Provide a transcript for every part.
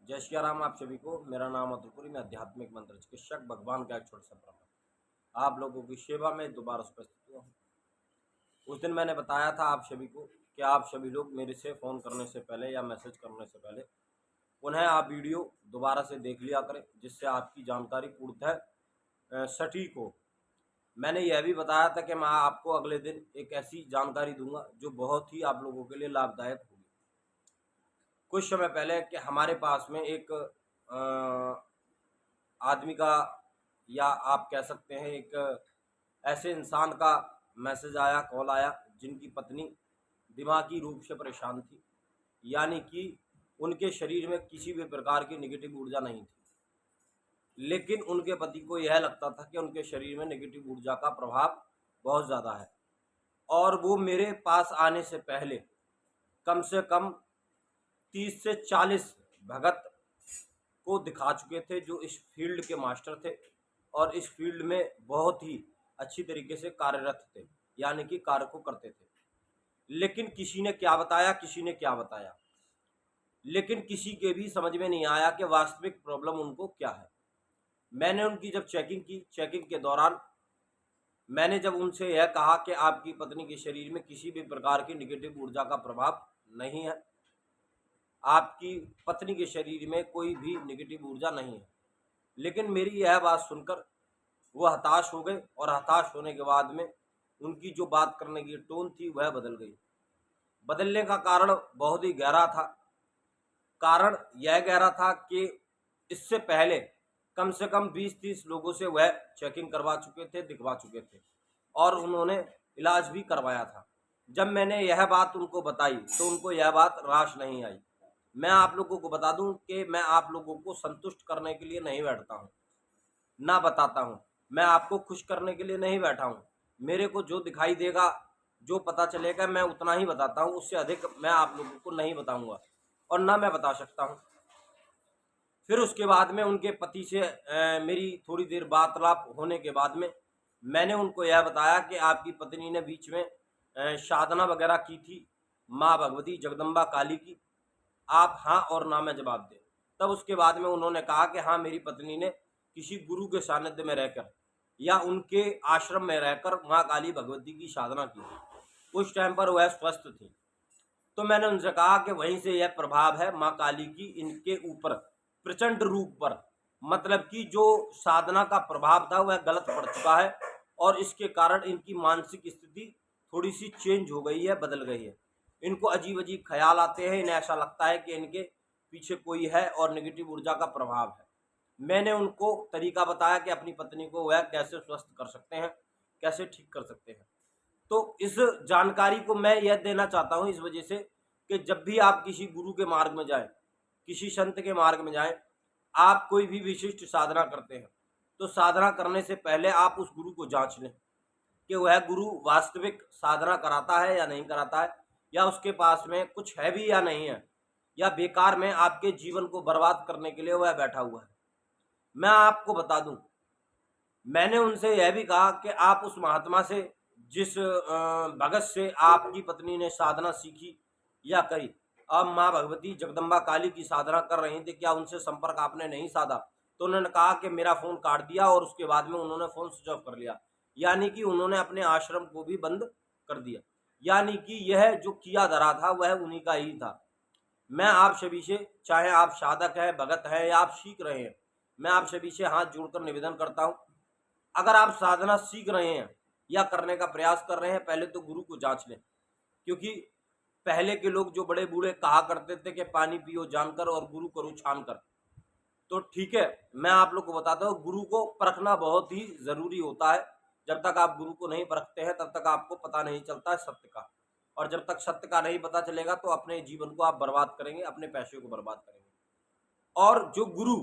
जय श्री राम। आप सभी को मेरा नाम अतुलपुरी, मैं आध्यात्मिक मंत्र चिकित्सक भगवान का एक छोटा सा ब्राह्मण आप लोगों की सेवा में दोबारा उपस्थित हुआ हूँ। उस दिन मैंने बताया था आप सभी को कि आप सभी लोग मेरे से फ़ोन करने से पहले या मैसेज करने से पहले पुनः आप वीडियो दोबारा से देख लिया करें, जिससे आपकी जानकारी पूर्णतः सटीक हो। मैंने यह भी बताया था कि मैं आपको अगले दिन एक ऐसी जानकारी दूंगा जो बहुत ही आप लोगों के लिए लाभदायक होगी। कुछ समय पहले कि हमारे पास में एक आदमी का, या आप कह सकते हैं एक ऐसे इंसान का मैसेज आया, कॉल आया, जिनकी पत्नी दिमागी रूप से परेशान थी, यानी कि उनके शरीर में किसी भी प्रकार की नेगेटिव ऊर्जा नहीं थी, लेकिन उनके पति को यह लगता था कि उनके शरीर में नेगेटिव ऊर्जा का प्रभाव बहुत ज़्यादा है। और वो मेरे पास आने से पहले कम से कम 30 से 40 भगत को दिखा चुके थे, जो इस फील्ड के मास्टर थे और इस फील्ड में बहुत ही अच्छी तरीके से कार्यरत थे, यानी कि कार्य को करते थे। लेकिन किसी ने क्या बताया, किसी ने क्या बताया, लेकिन किसी के भी समझ में नहीं आया कि वास्तविक प्रॉब्लम उनको क्या है। मैंने उनकी जब चेकिंग की, चेकिंग के दौरान मैंने जब उनसे यह कहा कि आपकी पत्नी के शरीर में किसी भी प्रकार की नेगेटिव ऊर्जा का प्रभाव नहीं है, आपकी पत्नी के शरीर में कोई भी नेगेटिव ऊर्जा नहीं है, लेकिन मेरी यह बात सुनकर वो हताश हो गए। और हताश होने के बाद में उनकी जो बात करने की टोन थी वह बदल गई। बदलने का कारण बहुत ही गहरा था। कारण यह गहरा था कि इससे पहले कम से कम 20-30 लोगों से वह चेकिंग करवा चुके थे, दिखवा चुके थे, और उन्होंने इलाज भी करवाया था। जब मैंने यह बात उनको बताई तो उनको यह बात रास नहीं आई। मैं आप लोगों को बता दूं कि मैं आप लोगों को संतुष्ट करने के लिए नहीं बैठता हूं, ना बताता हूं। मैं आपको खुश करने के लिए नहीं बैठा हूं। मेरे को जो दिखाई देगा, जो पता चलेगा, मैं उतना ही बताता हूं। उससे अधिक मैं आप लोगों को नहीं बताऊंगा और ना मैं बता सकता हूं। फिर उसके बाद में उनके पति से मेरी थोड़ी देर वार्तालाप होने के बाद में मैंने उनको यह बताया कि आपकी पत्नी ने बीच में साधना वगैरह की थी माँ भगवती जगदम्बा काली की, आप हाँ और ना में जवाब दें। तब उसके बाद में उन्होंने कहा कि हाँ, मेरी पत्नी ने किसी गुरु के सानिध्य में रहकर या उनके आश्रम में रहकर माँ काली भगवती की साधना की। उस टाइम पर वह स्वस्थ थी। तो मैंने उनसे कहा कि वहीं से यह प्रभाव है माँ काली की इनके ऊपर प्रचंड रूप पर, मतलब कि जो साधना का प्रभाव था वह गलत पड़ चुका है और इसके कारण इनकी मानसिक स्थिति थोड़ी सी चेंज हो गई है, बदल गई है। इनको अजीब अजीब ख्याल आते हैं, इन्हें ऐसा लगता है कि इनके पीछे कोई है और नेगेटिव ऊर्जा का प्रभाव है। मैंने उनको तरीका बताया कि अपनी पत्नी को वह कैसे स्वस्थ कर सकते हैं, कैसे ठीक कर सकते हैं। तो इस जानकारी को मैं यह देना चाहता हूं इस वजह से कि जब भी आप किसी गुरु के मार्ग में जाएं, किसी संत के मार्ग में जाएं, आप कोई भी विशिष्ट साधना करते हैं तो साधना करने से पहले आप उस गुरु को जांच लें कि वह गुरु वास्तविक साधना कराता है या नहीं कराता है, या उसके पास में कुछ है भी या नहीं है, या बेकार में आपके जीवन को बर्बाद करने के लिए वह बैठा हुआ है। मैं आपको बता दूं, मैंने उनसे यह भी कहा कि आप उस महात्मा से, जिस भगत से आपकी पत्नी ने साधना सीखी या करी, अब माँ भगवती जगदम्बा काली की साधना कर रही थी, क्या उनसे संपर्क आपने नहीं साधा? तो उन्होंने कहा कि मेरा फ़ोन काट दिया और उसके बाद में उन्होंने फ़ोन स्विच ऑफ कर लिया, यानी कि उन्होंने अपने आश्रम को भी बंद कर दिया। यानी कि यह जो किया धरा था वह उन्हीं का ही था। मैं आप सभी से, चाहे आप साधक हैं, भगत हैं या आप सीख रहे हैं, मैं आप सभी से हाथ जोड़कर निवेदन करता हूं, अगर आप साधना सीख रहे हैं या करने का प्रयास कर रहे हैं, पहले तो गुरु को जांच लें। क्योंकि पहले के लोग जो बड़े बूढ़े कहा करते थे कि पानी पियो जानकर और गुरु करो छान कर, तो ठीक है, मैं आप लोग को बताता हूँ, गुरु को परखना बहुत ही ज़रूरी होता है। जब तक आप गुरु को नहीं परखते हैं तब तक आपको पता नहीं चलता है सत्य का, और जब तक सत्य का नहीं पता चलेगा तो अपने जीवन को आप बर्बाद करेंगे, अपने पैसे को बर्बाद करेंगे। और जो गुरु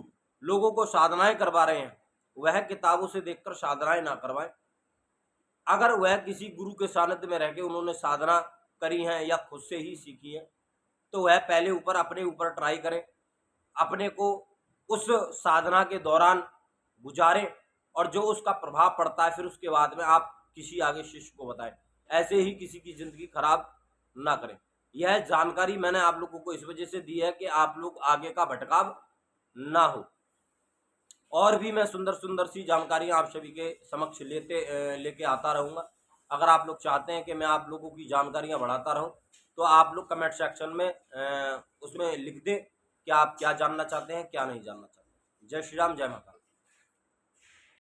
लोगों को साधनाएं करवा रहे हैं वह किताबों से देखकर साधनाएं ना करवाएं। अगर वह किसी गुरु के सानिध्य में रह के उन्होंने साधना करी है या खुद से ही सीखी है, तो वह पहले अपने ऊपर ट्राई करें, अपने को उस साधना के दौरान गुजारें, और जो उसका प्रभाव पड़ता है फिर उसके बाद में आप किसी आगे शिष्य को बताएं। ऐसे ही किसी की ज़िंदगी खराब ना करें। यह जानकारी मैंने आप लोगों को इस वजह से दी है कि आप लोग आगे का भटकाव ना हो। और भी मैं सुंदर सुंदर सी जानकारियां आप सभी के समक्ष लेके आता रहूँगा। अगर आप लोग चाहते हैं कि मैं आप लोगों की जानकारियां बढ़ाता रहूं, तो आप लोग कमेंट सेक्शन में उसमें लिख दें कि आप क्या जानना चाहते हैं, क्या नहीं जानना चाहते। जय श्री राम, जय माता।